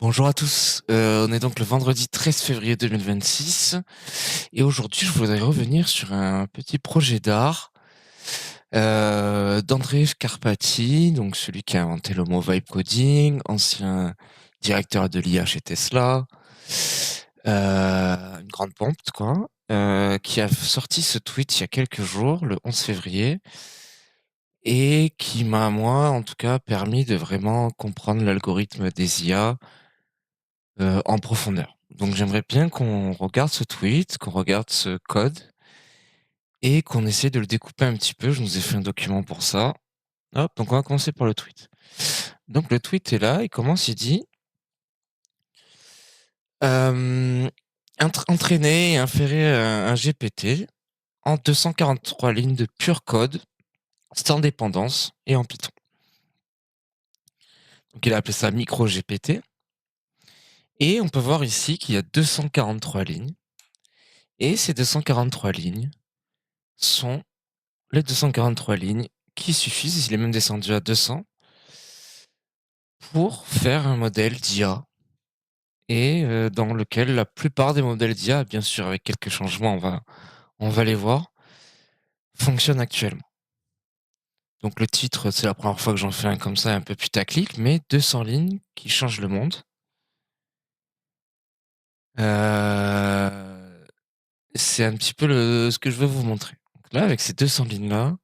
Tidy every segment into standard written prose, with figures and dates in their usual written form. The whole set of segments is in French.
Bonjour à tous, on est donc le vendredi 13 février 2026 et aujourd'hui je voudrais revenir sur un petit projet d'art, d'André Scarpati, donc celui qui a inventé le mot vibe coding, ancien directeur de l'IA chez Tesla, une grande pompe quoi, qui a sorti ce tweet il y a quelques jours, le 11 février et qui m'a moi en tout cas permis de vraiment comprendre l'algorithme des IA en profondeur. Donc j'aimerais bien qu'on regarde ce tweet, qu'on regarde ce code et qu'on essaie de le découper un petit peu. Je nous ai fait un document pour ça. Hop, donc on va commencer par le tweet. Donc le tweet est là, il commence, il dit euh, entraîner et inférer un GPT en 243 lignes de pur code, sans dépendance et en Python. Donc il a appelé ça micro GPT. Et on peut voir ici qu'il y a 243 lignes. Et ces 243 lignes sont les 243 lignes qui suffisent, il est même descendu à 200, pour faire un modèle d'IA et dans lequel la plupart des modèles d'IA, bien sûr avec quelques changements, on va les voir, fonctionnent actuellement. Donc le titre, c'est la première fois que j'en fais un comme ça, un peu putaclic, mais 200 lignes qui changent le monde. Euh, c'est un petit peu ce que je veux vous montrer. Donc là, avec ces 200 lignes-là,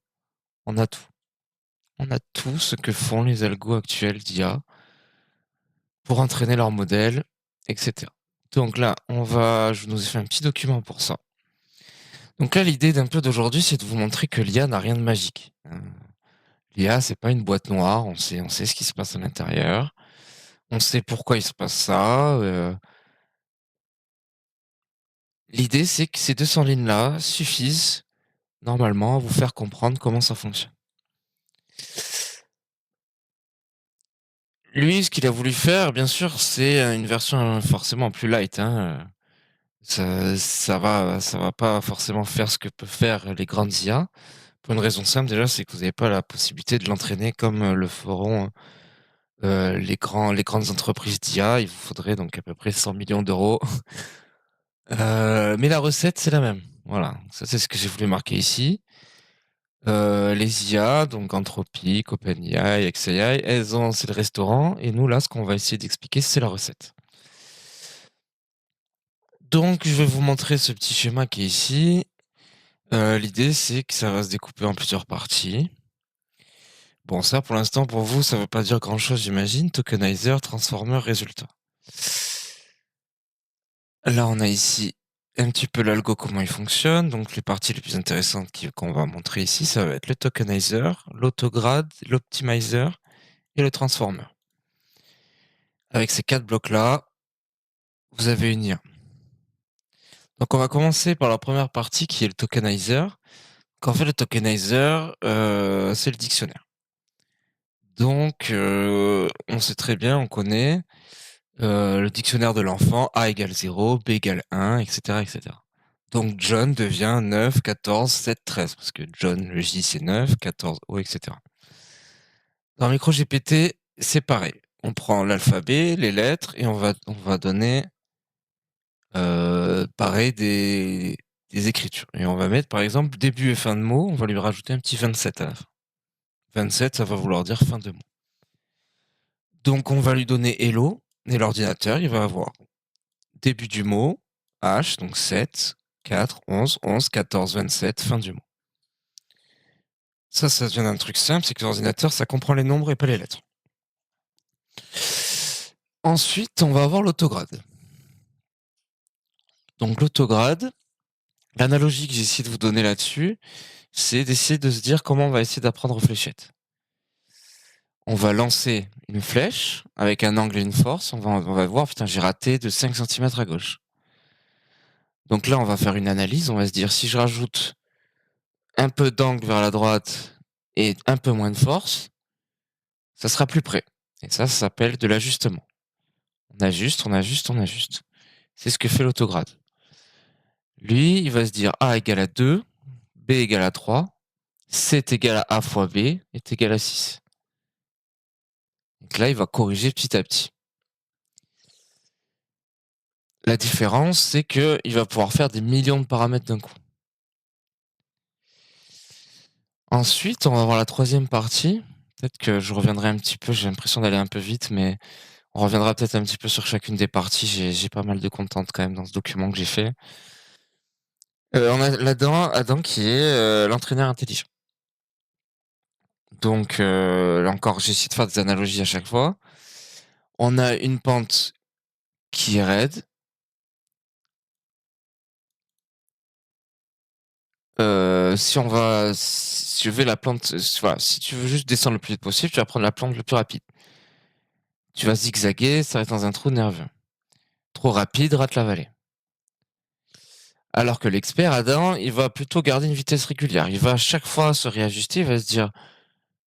on a tout. On a tout ce que font les algos actuels d'IA pour entraîner leur modèle, etc. Donc là, je nous ai fait un petit document pour ça. Donc là, l'idée d'un peu d'aujourd'hui, c'est de vous montrer que l'IA n'a rien de magique. L'IA, c'est pas une boîte noire, on sait ce qui se passe à l'intérieur, on sait pourquoi il se passe ça. L'idée, c'est que ces 200 lignes-là suffisent, normalement, à vous faire comprendre comment ça fonctionne. Lui, ce qu'il a voulu faire, bien sûr, c'est une version forcément plus light, hein. Ça va pas forcément faire ce que peuvent faire les grandes IA. Pour une raison simple, déjà, c'est que vous n'avez pas la possibilité de l'entraîner comme le feront les grandes entreprises d'IA. Il vous faudrait donc à peu près 100 millions d'euros. Mais la recette, c'est la même. Voilà, ça c'est ce que j'ai voulu marquer ici. Les IA, donc Anthropic, OpenAI, xAI, c'est le restaurant. Et nous, là, ce qu'on va essayer d'expliquer, c'est la recette. Donc, je vais vous montrer ce petit schéma qui est ici. L'idée, c'est que ça va se découper en plusieurs parties. Bon, ça, pour l'instant, pour vous, ça veut pas dire grand-chose, j'imagine. Tokenizer, transformer, résultat. Là, on a ici un petit peu l'algo, comment il fonctionne. Donc, les parties les plus intéressantes qu'on va montrer ici, ça va être le tokenizer, l'autograde, l'optimizer et le transformer. Avec ces 4 blocs-là, vous avez une IA. Donc, on va commencer par la première partie qui est le tokenizer. En fait, le tokenizer, c'est le dictionnaire. Donc, on sait très bien, on connaît le dictionnaire de l'enfant, A égale 0, B égale 1, etc., etc. Donc, John devient 9, 14, 7, 13, parce que John, le J, c'est 9, 14, O, etc. Dans MicroGPT, c'est pareil. On prend l'alphabet, les lettres, et on va donner, pareil, des écritures. Et on va mettre, par exemple, début et fin de mot, on va lui rajouter un petit 27 à la fin. 27, ça va vouloir dire fin de mot. Donc, on va lui donner hello, et l'ordinateur, il va avoir début du mot, H, donc 7, 4, 11, 11, 14, 27, fin du mot. Ça vient d'un truc simple, c'est que l'ordinateur, ça comprend les nombres et pas les lettres. Ensuite, on va avoir l'autograde. Donc, l'autograde, l'analogie que j'ai essayé de vous donner là-dessus, c'est d'essayer de se dire comment on va essayer d'apprendre aux fléchettes. On va lancer une flèche avec un angle et une force. On va voir, putain, j'ai raté de 5 cm à gauche. Donc là, on va faire une analyse. On va se dire, si je rajoute un peu d'angle vers la droite et un peu moins de force, ça sera plus près. Et ça s'appelle de l'ajustement. On ajuste, on ajuste, on ajuste. C'est ce que fait l'autograde. Lui, il va se dire A égale à 2, B égale à 3, C est égal à A fois B est égal à 6. Donc là, il va corriger petit à petit. La différence, c'est qu'il va pouvoir faire des millions de paramètres d'un coup. Ensuite, on va voir la troisième partie. Peut-être que je reviendrai un petit peu, j'ai l'impression d'aller un peu vite, mais on reviendra peut-être un petit peu sur chacune des parties. J'ai pas mal de contente quand même dans ce document que j'ai fait. On a là-dedans Adam qui est l'entraîneur intelligent. Donc là encore, j'essaie de faire des analogies à chaque fois. On a une pente qui est raide. Si je vais la plante, voilà, si tu veux juste descendre le plus vite possible, tu vas prendre la plante le plus rapide. Tu vas zigzaguer, ça va être dans un trou nerveux. Trop rapide, rate la vallée. Alors que l'expert, Adam, il va plutôt garder une vitesse régulière. Il va à chaque fois se réajuster, il va se dire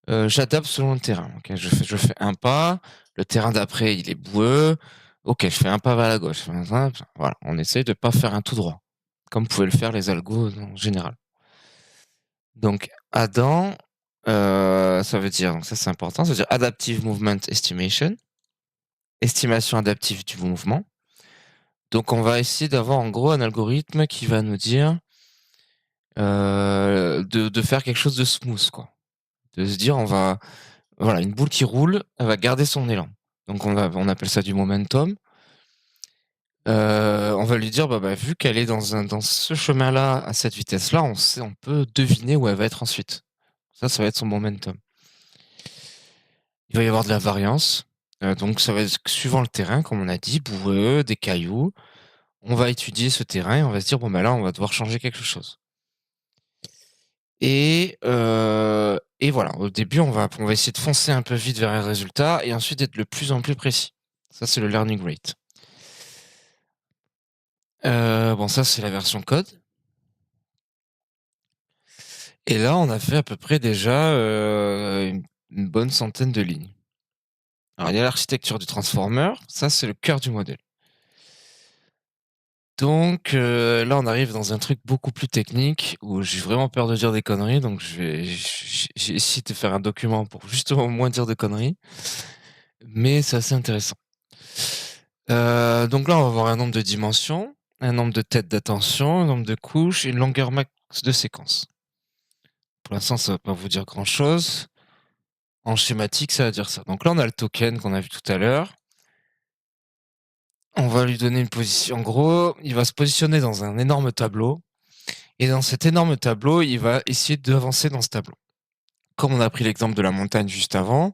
j'adapte selon le terrain. Ok, je fais un pas, le terrain d'après, il est boueux. Ok, je fais un pas vers la gauche. Voilà, on essaye de pas faire un tout droit, comme pouvaient le faire les algos en général. Donc, Adam, ça veut dire, donc ça c'est important, ça veut dire Adaptive Movement Estimation, estimation adaptive du mouvement. Donc, on va essayer d'avoir en gros un algorithme qui va nous dire de faire quelque chose de smooth, quoi. De se dire, voilà, une boule qui roule, elle va garder son élan. Donc, on appelle ça du momentum. On va lui dire, vu qu'elle est dans ce chemin-là, à cette vitesse-là, on peut deviner où elle va être ensuite. Ça va être son momentum. Il va y avoir de la variance. Donc ça va être suivant le terrain, comme on a dit, boueux, des cailloux. On va étudier ce terrain et on va se dire, là, on va devoir changer quelque chose. Et voilà, au début, on va essayer de foncer un peu vite vers un résultat et ensuite d'être de plus en plus précis. Ça, c'est le learning rate. Ça, c'est la version code. Et là, on a fait à peu près déjà une bonne centaine de lignes. Alors, il y a l'architecture du transformer. Ça, c'est le cœur du modèle. Donc là, on arrive dans un truc beaucoup plus technique où j'ai vraiment peur de dire des conneries. Donc j'ai essayé de faire un document pour justement moins dire de conneries. Mais c'est assez intéressant. Donc là, on va avoir un nombre de dimensions, un nombre de têtes d'attention, un nombre de couches et une longueur max de séquence. Pour l'instant, ça va pas vous dire grand-chose. En schématique, ça va dire ça. Donc là, on a le token qu'on a vu tout à l'heure. On va lui donner une position. En gros, il va se positionner dans un énorme tableau. Et dans cet énorme tableau, il va essayer d'avancer dans ce tableau. Comme on a pris l'exemple de la montagne juste avant,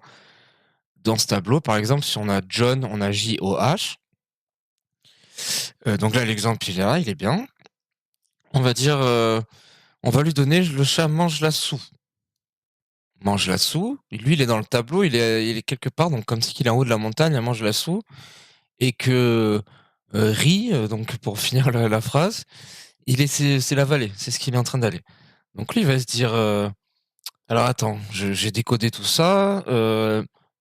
dans ce tableau, par exemple, si on a John, on a J-O-H. Donc là, l'exemple, il est là, il est bien. On va dire, on va lui donner le chat mange la soue. Mange la soue. Lui, il est dans le tableau, il est quelque part, donc comme si il est en haut de la montagne, il mange la soue. Et que rit, donc pour finir la phrase, c'est la vallée, c'est ce qu'il est en train d'aller. Donc lui, il va se dire, alors attends, j'ai décodé tout ça,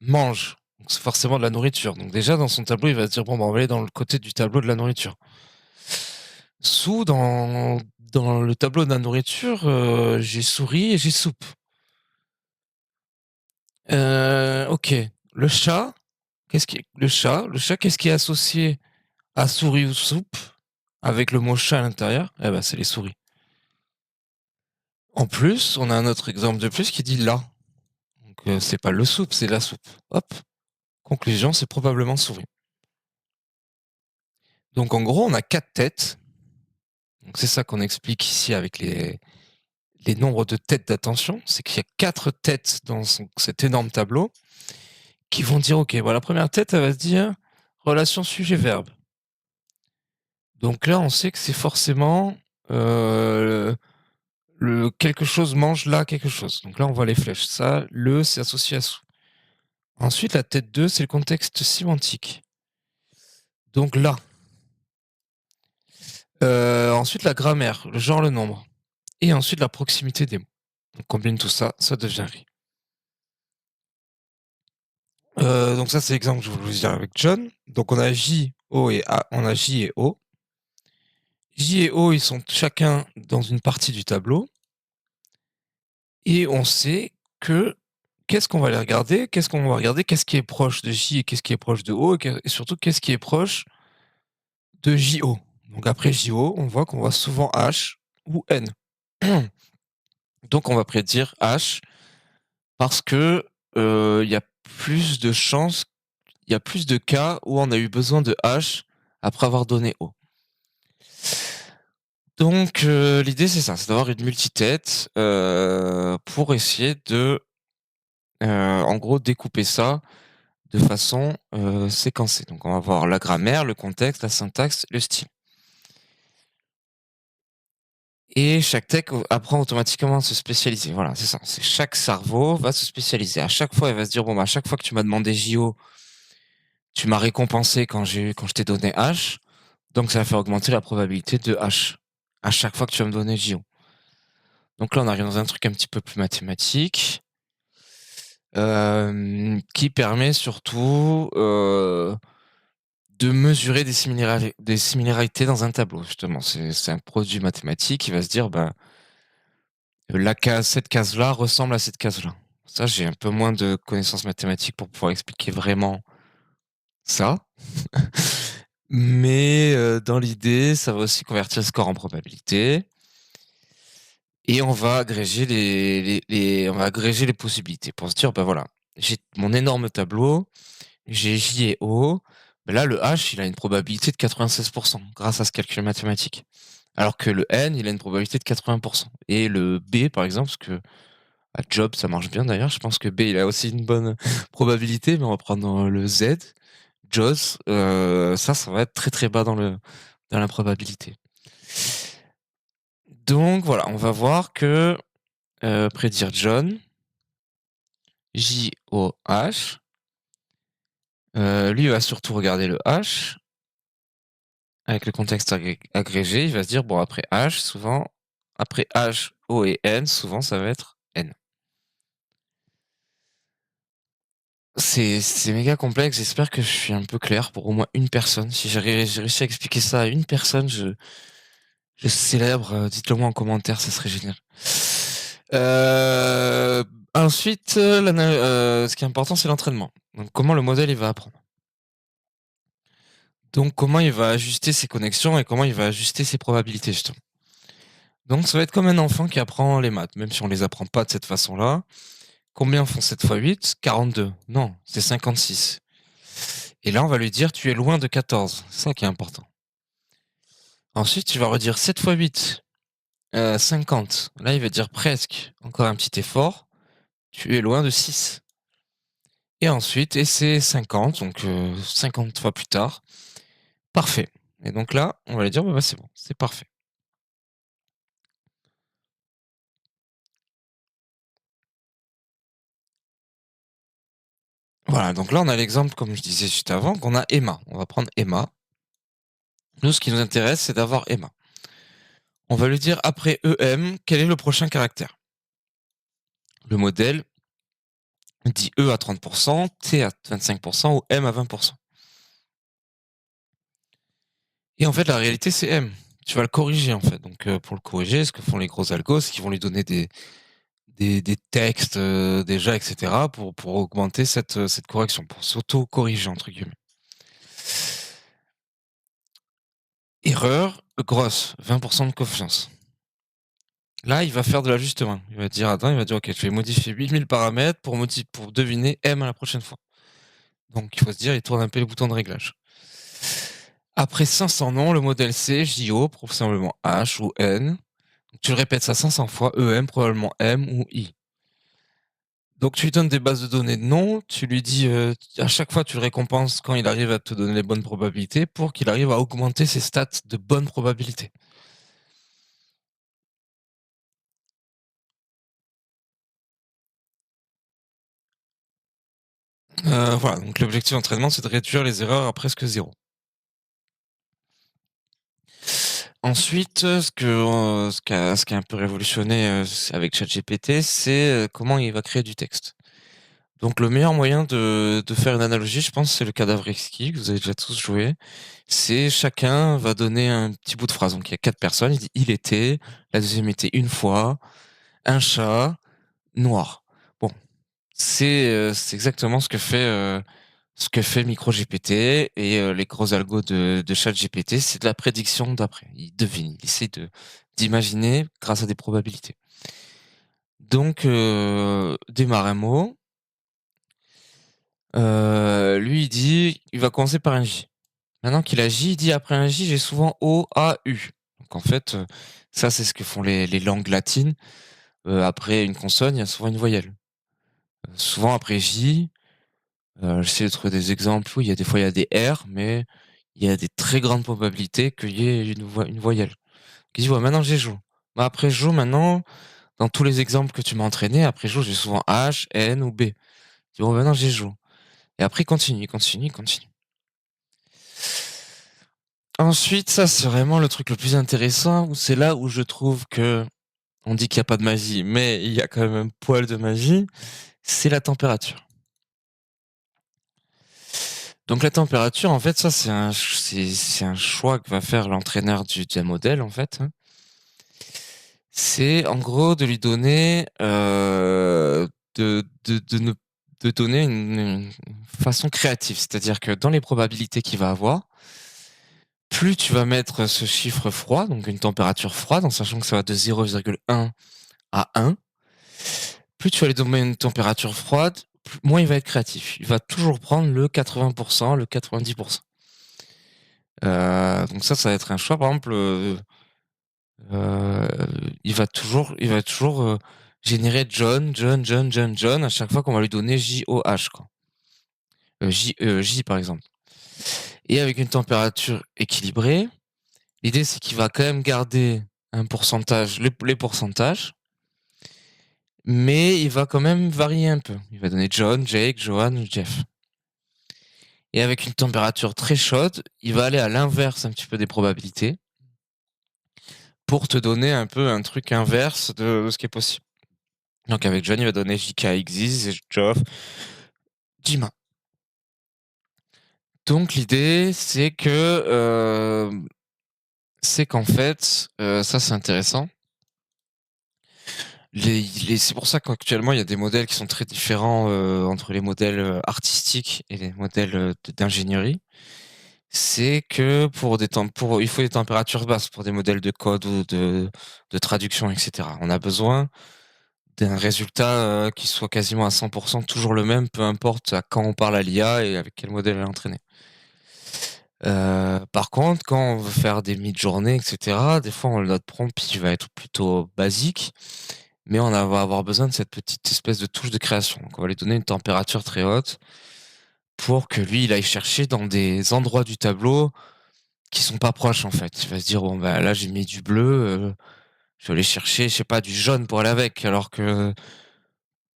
mange. Donc c'est forcément de la nourriture. Donc déjà, dans son tableau, il va se dire, on va aller dans le côté du tableau de la nourriture. Sous, dans le tableau de la nourriture, j'ai souris et j'ai soupe. Ok. Le chat, le chat, qu'est-ce qui est associé à souris ou soupe avec le mot chat à l'intérieur? Eh ben, c'est les souris. En plus, on a un autre exemple de plus qui dit là. Donc c'est pas le soupe, c'est la soupe. Hop. Conclusion, c'est probablement souris. Donc en gros, on a 4 têtes. Donc c'est ça qu'on explique ici avec les nombres de têtes d'attention. C'est qu'il y a 4 têtes dans cet énorme tableau qui vont dire, ok, la première tête, elle va se dire relation sujet-verbe. Donc là, on sait que c'est forcément le quelque chose mange là quelque chose. Donc là, on voit les flèches. Ça, c'est associé à sous. Ensuite, la tête 2, c'est le contexte sémantique. Donc là. Ensuite, la grammaire, le genre, le nombre. Et ensuite, la proximité des mots. On combine tout ça, ça devient riz. Donc ça, c'est l'exemple que je voulais vous dire avec John. Donc on a J, O et A. On a J et O. J et O, ils sont chacun dans une partie du tableau. Et on sait que qu'est-ce qu'on va aller regarder, qu'est-ce qui est proche de J et qu'est-ce qui est proche de O, et surtout qu'est-ce qui est proche de JO. Donc après JO, on voit qu'on voit souvent H ou N. Donc on va prédire H parce que il y a plus de chances, il y a plus de cas où on a eu besoin de H après avoir donné O. Donc l'idée c'est ça, c'est d'avoir une multitête pour essayer de, en gros, découper ça de façon séquencée. Donc on va voir la grammaire, le contexte, la syntaxe, le style. Et chaque tech apprend automatiquement à se spécialiser. Voilà, c'est ça. C'est chaque cerveau va se spécialiser. À chaque fois, il va se dire, bon, bah, à chaque fois que tu m'as demandé JO, tu m'as récompensé quand je t'ai donné H. Donc, ça va faire augmenter la probabilité de H à chaque fois que tu vas me donner JO. Donc là, on arrive dans un truc un petit peu plus mathématique, qui permet surtout de mesurer des similarités dans un tableau, justement. C'est un produit mathématique qui va se dire, bah, cette case-là ressemble à cette case-là. Ça, j'ai un peu moins de connaissances mathématiques pour pouvoir expliquer vraiment ça. Mais dans l'idée, ça va aussi convertir le score en probabilité. Et on va agréger on va agréger les possibilités pour se dire, bah voilà, j'ai mon énorme tableau, j'ai J et O. Ben là, le H, il a une probabilité de 96% grâce à ce calcul mathématique. Alors que le N, il a une probabilité de 80%. Et le B, par exemple, parce que à Job, ça marche bien d'ailleurs. Je pense que B, il a aussi une bonne probabilité, mais on va prendre le Z. Jaws, ça va être très très bas dans la probabilité. Donc voilà, on va voir que prédire John, J-O-H, lui il va surtout regarder le H, avec le contexte agrégé, il va se dire, bon après H, souvent, après H, O et N, souvent ça va être N. C'est méga complexe, j'espère que je suis un peu clair pour au moins une personne. Si j'ai réussi à expliquer ça à une personne, je célèbre, dites-le moi en commentaire, ça serait génial. Ensuite, ce qui est important, c'est l'entraînement. Donc comment le modèle il va apprendre. Donc comment il va ajuster ses connexions et comment il va ajuster ses probabilités justement. Donc ça va être comme un enfant qui apprend les maths, même si on les apprend pas de cette façon-là. Combien font 7 fois 8 42. Non, c'est 56. Et là, on va lui dire, tu es loin de 14. C'est ça qui est important. Ensuite, tu vas redire 7 fois 8, 50. Là, il va dire presque. Encore un petit effort. Tu es loin de 6. Et ensuite, et c'est 50, donc 50 fois plus tard. Parfait. Et donc là, on va lui dire, bah, c'est bon, c'est parfait. Voilà, donc là, on a l'exemple, comme je disais juste avant, qu'on a Emma. On va prendre Emma. Nous, ce qui nous intéresse, c'est d'avoir Emma. On va lui dire, après EM, quel est le prochain caractère? Le modèle dit E à 30%, T à 25% ou M à 20%. Et en fait, la réalité, c'est M. Tu vas le corriger, en fait. Donc, pour le corriger, ce que font les gros algos, c'est qu'ils vont lui donner des textes déjà, etc., pour augmenter cette correction, pour s'auto-corriger, entre guillemets. Erreur grosse, 20% de confiance. Là, il va faire de l'ajustement. Il va dire, attends, il va dire, ok, je vais modifier 8000 paramètres pour deviner M à la prochaine fois. Donc, il faut se dire, il tourne un peu les boutons de réglage. Après 500 noms, le modèle C, JO, probablement H ou N. Tu le répètes ça 500 fois, EM, probablement M ou I. Donc tu lui donnes des bases de données de noms, tu lui dis à chaque fois tu le récompenses quand il arrive à te donner les bonnes probabilités pour qu'il arrive à augmenter ses stats de bonnes probabilités. Voilà, donc l'objectif d'entraînement c'est de réduire les erreurs à presque zéro. Ensuite, ce qui a un peu révolutionné avec ChatGPT, c'est comment il va créer du texte. Donc le meilleur moyen de faire une analogie, je pense, c'est le cadavre exquis que vous avez déjà tous joué. C'est chacun va donner un petit bout de phrase. Donc il y a 4 personnes, il dit il était, la deuxième était une fois, un chat noir. Bon, c'est exactement ce que fait Ce que fait MicroGPT et les gros algos de ChatGPT, c'est de la prédiction d'après. Il devine, il essaie d'imaginer grâce à des probabilités. Donc, démarre un mot. Lui, il dit, il va commencer par un J. Maintenant qu'il a J, il dit après un J, j'ai souvent O, A, U. Donc en fait, ça c'est ce que font les langues latines. Après une consonne, il y a souvent une voyelle. Souvent après J, j'essaie de trouver des exemples où il y a des fois il y a des R, mais il y a des très grandes probabilités qu'il y ait une voyelle. Il dit ouais, maintenant j'ai Jo. Bah après Jo, maintenant, dans tous les exemples que tu m'as entraîné, après Jo, j'ai souvent H, N ou B. Il dit bon, maintenant j'ai Jo. Et après, il continue, il continue, il continue. Ensuite, ça, c'est vraiment le truc le plus intéressant, où c'est là où je trouve que on dit qu'il n'y a pas de magie, mais il y a quand même un poil de magie, c'est la température. Donc la température, en fait, ça, c'est un choix que va faire l'entraîneur d'un modèle, en fait, hein. C'est en gros de lui donner, de donner une façon créative. C'est-à-dire que dans les probabilités qu'il va avoir, plus tu vas mettre ce chiffre froid, donc une température froide, en sachant que ça va de 0,1 à 1, plus tu vas lui donner une température froide, moins il va être créatif. Il va toujours prendre le 80%, le 90%. Donc ça va être un choix. Par exemple, euh, il va toujours générer John, John, John, John, John à chaque fois qu'on va lui donner J-O-H, quoi. J, par exemple. Et avec une température équilibrée, l'idée c'est qu'il va quand même garder un pourcentage, les pourcentages, mais il va quand même varier un peu. Il va donner John, Jake, Johan, Jeff. Et avec une température très chaude, il va aller à l'inverse un petit peu des probabilités pour te donner un peu un truc inverse de ce qui est possible. Donc avec John, il va donner JK, Xyz, et Geoff, Jima. Donc l'idée, c'est qu'en fait, ça c'est intéressant. C'est pour ça qu'actuellement il y a des modèles qui sont très différents entre les modèles artistiques et les modèles d'ingénierie. C'est que il faut des températures basses pour des modèles de code ou de traduction, etc. On a besoin d'un résultat qui soit quasiment à 100% toujours le même, peu importe à quand on parle à l'IA et avec quel modèle elle est entraînée. Par contre, quand on veut faire des mid-journées, etc., des fois, notre prompt il va être plutôt basique, mais on va avoir besoin de cette petite espèce de touche de création. Donc, on va lui donner une température très haute pour que lui, il aille chercher dans des endroits du tableau qui sont pas proches, en fait. Il va se dire, bon, bah, là, j'ai mis du bleu, je vais aller chercher, je sais pas, du jaune pour aller avec, alors que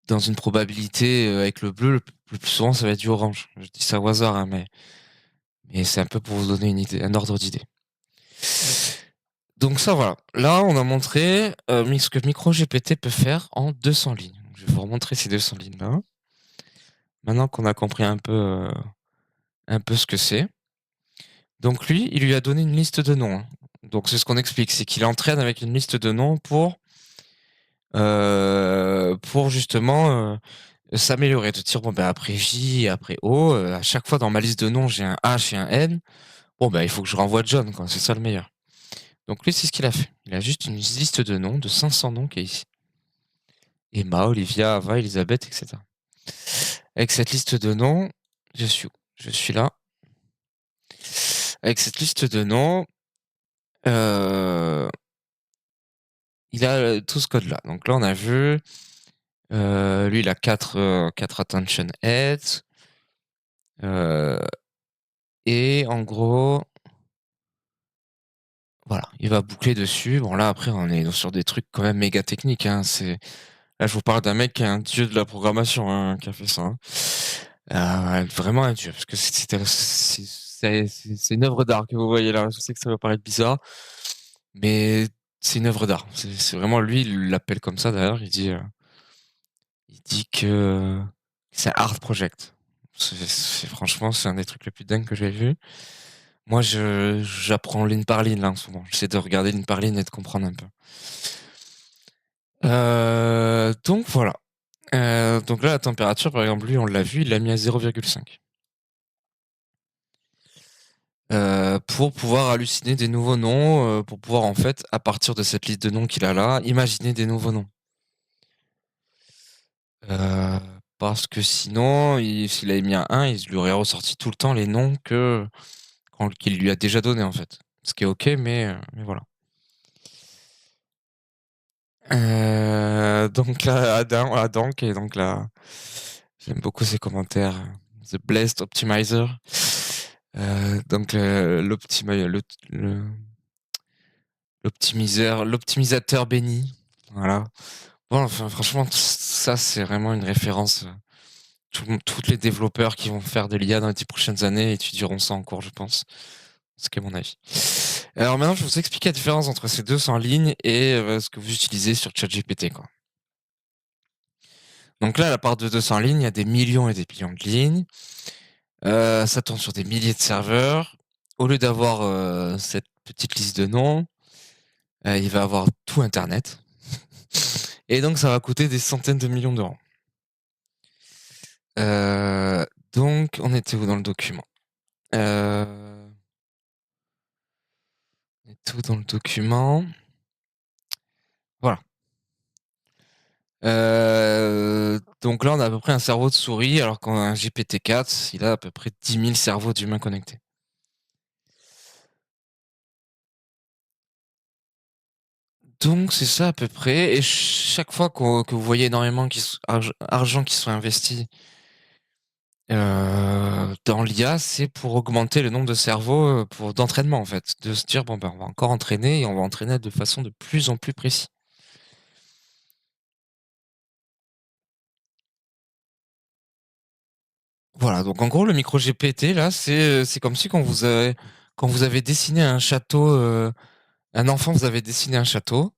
dans une probabilité avec le bleu, le plus souvent, ça va être du orange. Je dis ça au hasard, hein, mais c'est un peu pour vous donner une idée, un ordre d'idée. Donc ça, voilà. Là, on a montré ce que MicroGPT peut faire en 200 lignes. Je vais vous remontrer ces 200 lignes-là. Maintenant qu'on a compris un peu ce que c'est. Donc lui, il lui a donné une liste de noms, hein. Donc c'est ce qu'on explique, c'est qu'il entraîne avec une liste de noms pour justement s'améliorer, de dire bon ben après J, après O, à chaque fois dans ma liste de noms j'ai un H et un N. Bon ben il faut que je renvoie John, quoi. C'est ça le meilleur. Donc lui c'est ce qu'il a fait. Il a juste une liste de noms de 500 noms qui est ici. Emma, Olivia, Ava, Elisabeth, etc. Avec cette liste de noms, je suis où? Je suis là. Avec cette liste de noms, il a tout ce code-là. Donc là, on a vu, lui, il a 4 attention heads. Et en gros, voilà, il va boucler dessus. Bon, là, après, on est sur des trucs quand même méga techniques, hein. Là, je vous parle d'un mec qui est un dieu de la programmation, hein, qui a fait ça, hein. Vraiment un dieu, parce que c'est une œuvre d'art que vous voyez là. Je sais que ça va paraître bizarre, mais c'est une œuvre d'art. C'est vraiment lui, il l'appelle comme ça d'ailleurs. Il dit que c'est un art project. Franchement, c'est un des trucs les plus dingues que j'ai vu. Moi, j'apprends ligne par ligne là en ce moment. J'essaie de regarder ligne par ligne et de comprendre un peu. Donc voilà. Donc là, la température, par exemple, lui, on l'a vu, il l'a mis à 0,5. pour pouvoir halluciner des nouveaux noms, pour pouvoir en fait, à partir de cette liste de noms qu'il a là, imaginer des nouveaux noms. Parce que sinon, s'il avait mis un 1, il lui aurait ressorti tout le temps les noms qu'il lui a déjà donné en fait. Ce qui est ok, mais voilà. Donc là, Adam, qui est donc là, j'aime beaucoup ses commentaires. The Blessed Optimizer. Donc le- l'optimisateur béni. Voilà. Bon, enfin, franchement, ça c'est vraiment une référence. Tous les développeurs qui vont faire de l'IA dans les 10 prochaines années étudieront ça en cours, je pense. Ce qui est mon avis. Alors maintenant, je vais vous expliquer la différence entre ces deux en ligne et ce que vous utilisez sur ChatGPT, quoi. Donc là, à la part de 200 lignes, il y a des millions et des millions de lignes. Ça tourne sur des milliers de serveurs. Au lieu d'avoir cette petite liste de noms, il va avoir tout Internet. Et donc, ça va coûter des centaines de millions d'euros. Euh, donc, on était où dans le document? On est où dans le document? Voilà. Donc là, on a à peu près un cerveau de souris, alors qu'un GPT-4, il a à peu près 10 000 cerveaux d'humains connectés. Donc c'est ça à peu près. Et chaque fois que vous voyez énormément argent qui soit investi dans l'IA, c'est pour augmenter le nombre de cerveaux d'entraînement en fait. De se dire, bon ben on va encore entraîner et on va entraîner de façon de plus en plus précise. Voilà, donc en gros le micro GPT là, c'est comme si quand vous avez dessiné un château, un enfant vous avez dessiné un château.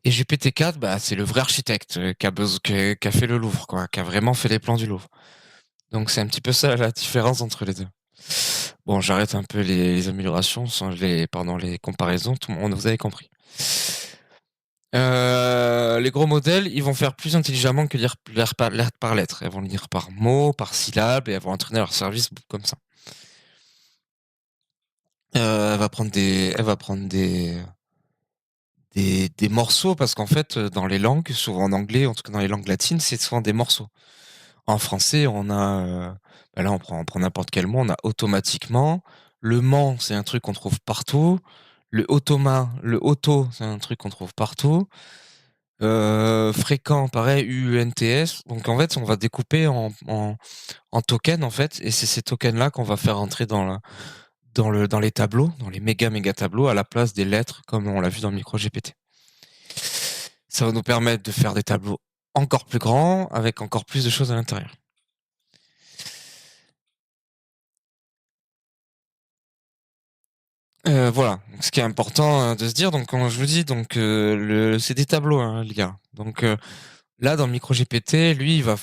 Et GPT-4, bah, c'est le vrai architecte qui a fait le Louvre, quoi, qui a vraiment fait les plans du Louvre. Donc c'est un petit peu ça la différence entre les deux. Bon, j'arrête un peu les améliorations, pardon, les comparaisons, tout le monde, vous avez compris. Les gros modèles, ils vont faire plus intelligemment que lire lettre par lettre. Elles vont lire par mot, par syllabe, et elles vont entraîner leur service comme ça. Elle va prendre des morceaux parce qu'en fait, dans les langues, souvent en anglais, en tout cas dans les langues latines, c'est souvent des morceaux. En français, on a, bah là, on prend n'importe quel mot, on a automatiquement. Le ment, c'est un truc qu'on trouve partout. Le auto, c'est un truc qu'on trouve partout. Fréquent, pareil, UUNTS. Donc en fait, on va découper en tokens en fait, et c'est ces tokens-là qu'on va faire entrer dans les tableaux, dans les méga tableaux, à la place des lettres, comme on l'a vu dans le micro GPT. Ça va nous permettre de faire des tableaux encore plus grands, avec encore plus de choses à l'intérieur. Voilà. Donc, ce qui est important de se dire, donc quand je vous dis, donc c'est des tableaux, hein, l'IA. Donc là, dans le micro GPT, lui, il va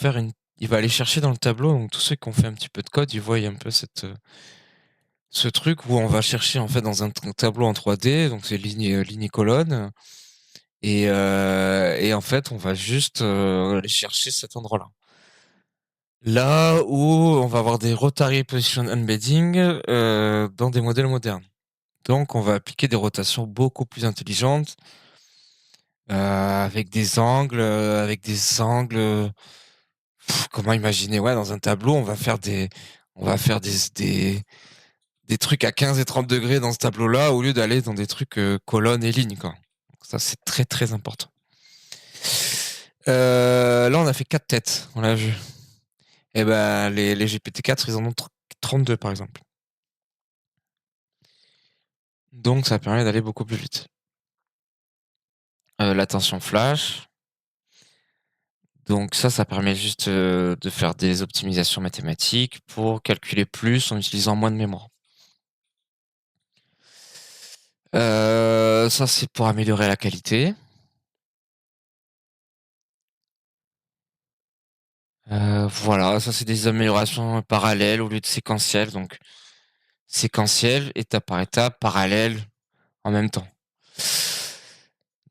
aller chercher dans le tableau. Donc tous ceux qui ont fait un petit peu de code, ils voient un peu ce truc où on va chercher en fait dans un tableau en 3D, donc c'est ligne et colonne, et en fait, on va juste aller chercher cet endroit-là. Là où on va avoir des rotary position embedding dans des modèles modernes. Donc, on va appliquer des rotations beaucoup plus intelligentes, avec des angles. Comment imaginer? Ouais, dans un tableau, on va faire des trucs à 15 et 30 degrés dans ce tableau-là, au lieu d'aller dans des trucs colonnes et lignes, quoi. Donc ça, c'est très très important. Là, on a fait 4 têtes, on l'a vu. Et ben, les GPT-4, ils en ont 32, par exemple. Donc, ça permet d'aller beaucoup plus vite. L'attention flash. Donc ça permet juste de faire des optimisations mathématiques pour calculer plus en utilisant moins de mémoire. Ça, c'est pour améliorer la qualité. Voilà, ça, c'est des améliorations parallèles au lieu de séquentielles. Donc, séquentielle, étape par étape, parallèle, en même temps.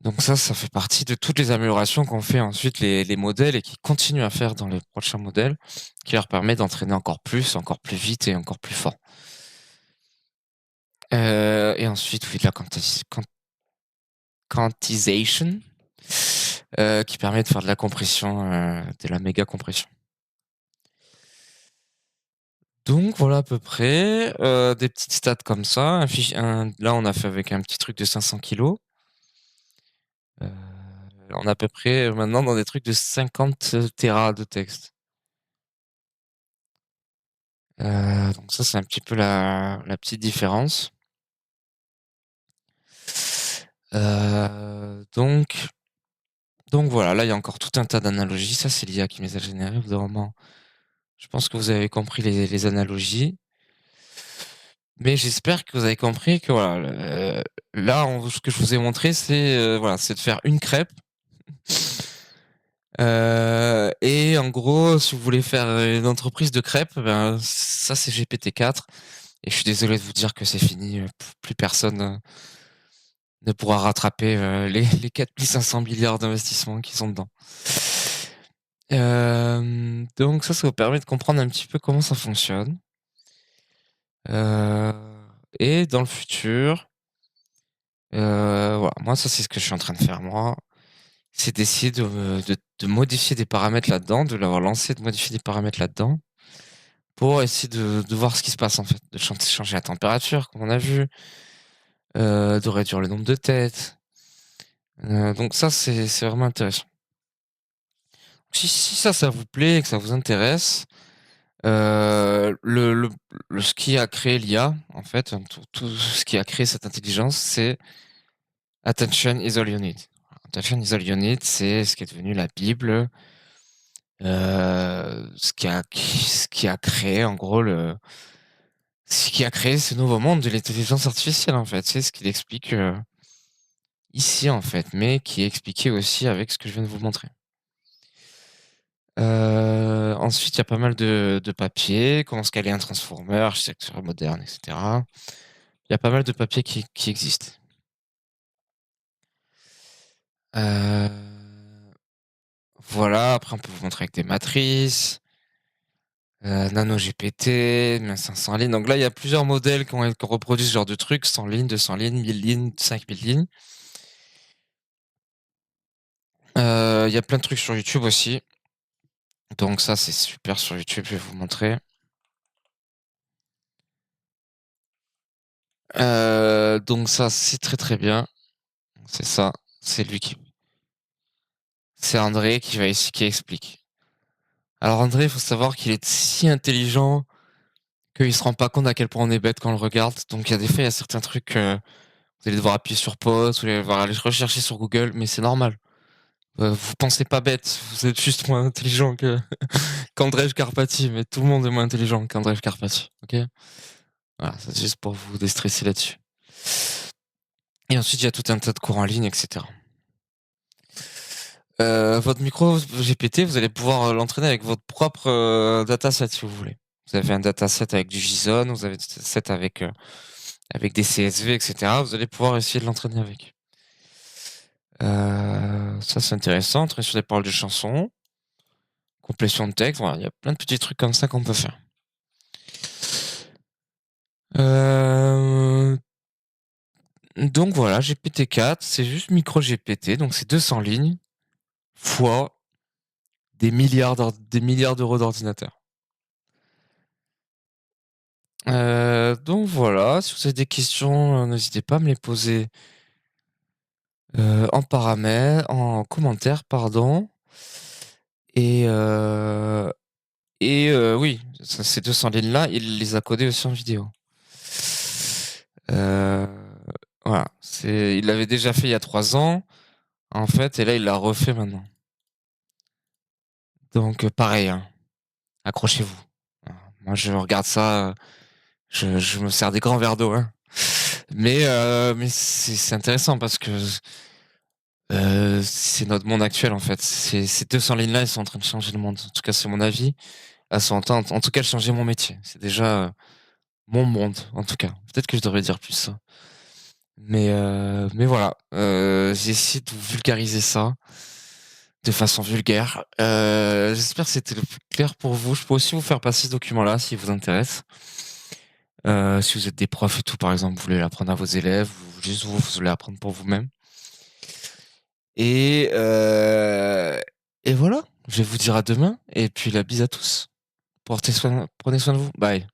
Donc ça fait partie de toutes les améliorations qu'ont fait ensuite les modèles et qui continuent à faire dans les prochains modèles, qui leur permet d'entraîner encore plus vite et encore plus fort. Et ensuite, oui, de la quantization, qui permet de faire de la compression, de la méga compression. Donc voilà à peu près, des petites stats comme ça. Là, on a fait avec un petit truc de 500 kilos. On est à peu près maintenant dans des trucs de 50 téra de texte. Donc ça, c'est un petit peu la petite différence. Donc voilà, là, il y a encore tout un tas d'analogies. Ça, c'est l'IA qui me les a générées, évidemment. Je pense que vous avez compris les analogies. Mais j'espère que vous avez compris que voilà, là, ce que je vous ai montré, c'est voilà, c'est de faire une crêpe. Et en gros, si vous voulez faire une entreprise de crêpes, ben, ça, c'est GPT-4. Et je suis désolé de vous dire que c'est fini. Plus personne ne pourra rattraper les 4500 milliards d'investissements qui sont dedans. Donc ça vous permet de comprendre un petit peu comment ça fonctionne. Et dans le futur, voilà, moi, ça, c'est ce que je suis en train de faire, moi. C'est d'essayer de modifier des paramètres là-dedans, de l'avoir lancé, de modifier des paramètres là-dedans, pour essayer de voir ce qui se passe, en fait. De changer la température, comme on a vu, de réduire le nombre de têtes. Donc ça, c'est vraiment intéressant. Si ça vous plaît et que ça vous intéresse, ce qui a créé l'IA, en fait, tout ce qui a créé cette intelligence, c'est Attention is all you need. Attention is all you need, c'est ce qui est devenu la Bible, ce qui a créé, en gros, ce qui a créé ce nouveau monde de l'intelligence artificielle, en fait. C'est ce qu'il explique ici, en fait, mais qui est expliqué aussi avec ce que je viens de vous montrer. Ensuite, il y a pas mal de papiers, comment scaler un transformer, architecture moderne, etc. Il y a pas mal de papiers qui existent. Voilà, après on peut vous montrer avec des matrices, Nano GPT, 500 lignes. Donc là, il y a plusieurs modèles qui reproduisent ce genre de trucs, 100 lignes, 200 lignes, 1000 lignes, 5000 lignes. Il y a plein de trucs sur YouTube aussi. Donc ça, c'est super sur YouTube, je vais vous montrer. Donc ça, c'est très très bien. C'est ça, c'est lui c'est André qui explique. Alors André, il faut savoir qu'il est si intelligent qu'il se rend pas compte à quel point on est bête quand on le regarde. Donc il y a des fois, il y a certains trucs, vous allez devoir appuyer sur pause, vous allez devoir aller rechercher sur Google, mais c'est normal. Vous pensez pas bête, vous êtes juste moins intelligent qu'Andrzej Karpathy, mais tout le monde est moins intelligent qu'Andrzej Karpathy, ok? Voilà, c'est juste pour vous déstresser là-dessus. Et ensuite, il y a tout un tas de cours en ligne, etc. Votre micro GPT, vous allez pouvoir l'entraîner avec votre propre dataset si vous voulez. Vous avez un dataset avec du JSON, vous avez un dataset avec des CSV, etc. Vous allez pouvoir essayer de l'entraîner avec. Ça, c'est intéressant. Entraîner sur des paroles de chansons, complétion de texte. Voilà, il y a plein de petits trucs comme ça qu'on peut faire. Donc voilà, GPT-4, c'est juste micro GPT, donc c'est 200 lignes fois des milliards d'euros d'ordinateur. Donc voilà, si vous avez des questions, n'hésitez pas à me les poser en commentaire, pardon. Et oui, ces 200 lignes-là, il les a codées aussi en vidéo. Voilà, il l'avait déjà fait il y a 3 ans, en fait, et là, il l'a refait maintenant. Donc pareil, hein, accrochez-vous. Moi, je regarde ça, je me sers des grands verres d'eau, hein. Mais c'est intéressant parce que c'est notre monde actuel, en fait. Ces 200 lignes-là, elles sont en train de changer le monde. En tout cas, c'est mon avis. Elles sont en tout cas, changer mon métier. C'est déjà mon monde, en tout cas. Peut-être que je devrais dire plus ça. Mais voilà, j'ai essayé de vous vulgariser ça de façon vulgaire. J'espère que c'était clair pour vous. Je peux aussi vous faire passer ce document-là si vous intéresse. Si vous êtes des profs et tout, par exemple, vous voulez l'apprendre à vos élèves, ou juste vous voulez apprendre pour vous-même. Et, euh, et voilà, je vais vous dire à demain, et puis la bise à tous. Prenez soin de vous. Bye.